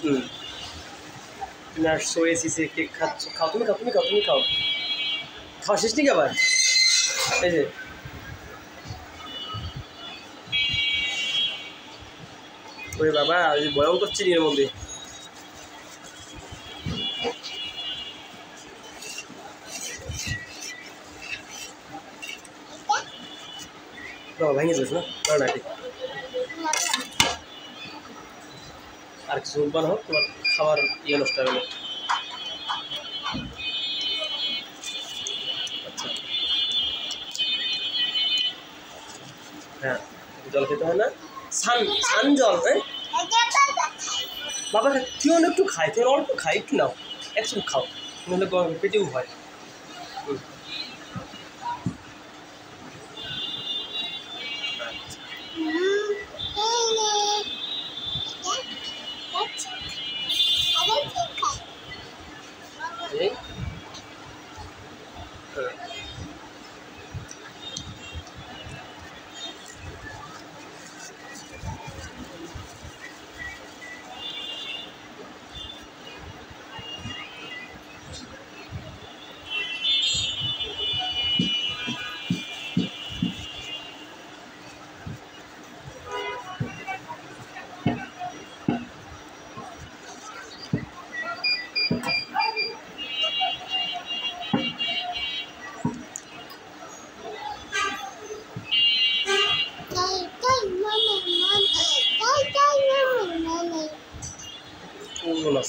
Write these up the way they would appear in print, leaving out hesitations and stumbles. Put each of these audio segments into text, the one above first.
তুমি আসছো এসিসে কেক খাচ্ছ, খাও তুমি, খাও তুমি, খাও তুমি, খাও। খাওয়া শেষ নাকি আবার? এই যে ওরে বাবা, ভয়ঙ্কর চিনির মধ্যে। বাবা ভেঙে যাস না, কারণ নাকি আর কিছু বানাও, তোমার খাবার ইয়ে নষ্ট হবে না। আচ্ছা হ্যাঁ, জল খেতে হয় না, সান জল। হ্যাঁ বাবা কেউ না একটু খায়, কেউ অল্প খায়, একটু নাও, একটু খাও, নাহলে পেটেও হয়।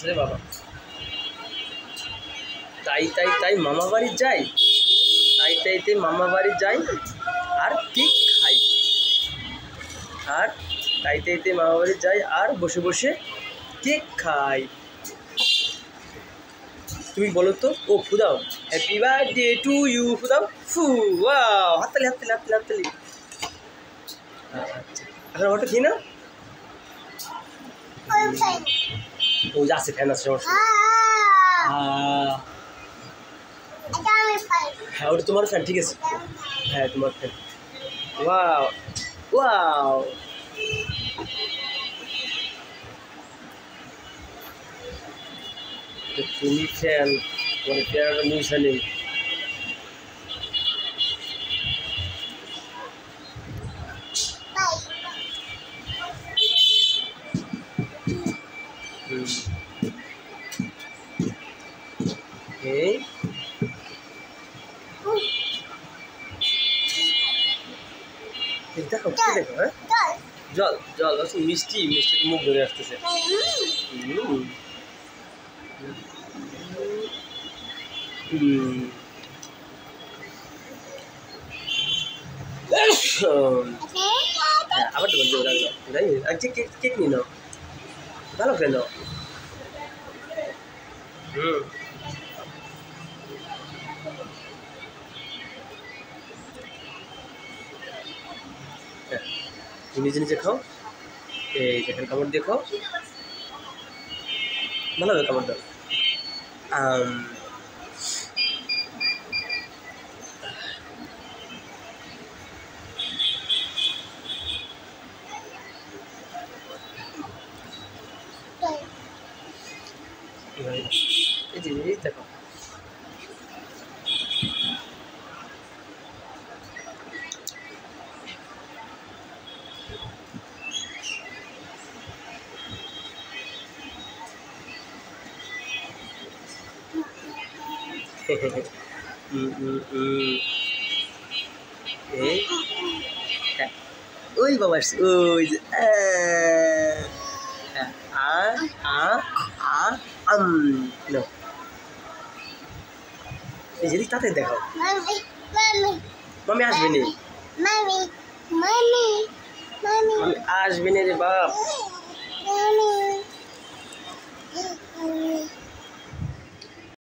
রে বাবা, তাই মামা বাড়ি যাই, তাই মামা বাড়ি যাই আর কেক খাই, আর তাই মামা বাড়ি যাই আর বসে বসে কেক খাই। তুমি বলো তো, ও ফুদাও, হ্যাপি বার্থডে টু ইউ, ফুদাও, ফু, ওয়াও, হাততালি হাততালি হাততালি হাততালি। আচ্ছা এখন ওটা কি না, ও যাচ্ছে ফ্যান আছে সমস্যা। হ্যাঁ ওটা তোমার ফ্যান, ঠিক আছে, হ্যাঁ তোমার ফ্যান। ওয়াও ওয়াও, তুমি ফ্যান, তোমার ফ্যানটা মুছা নেই। এই দেখো দেখো, হ্যাঁ জল জল আছে, মিষ্টি মিষ্টি মুখ ধরে আসতেছে। হ্যাঁ আবার তো বলতে লাগলো, আজকে কেক কেক নিয়ে নাও, ভালো করে নাও। হ্যাঁ নিজে নিজে খাও, এই দেখেন কামড় দিয়ে খাও, ভালো হবে কামড় দাও। এই যে দেখো ওই বাবা ওই যে এই যদি তাতে দেখাও, মামি আসবে নি, মামি আসবে নি রে বাপ।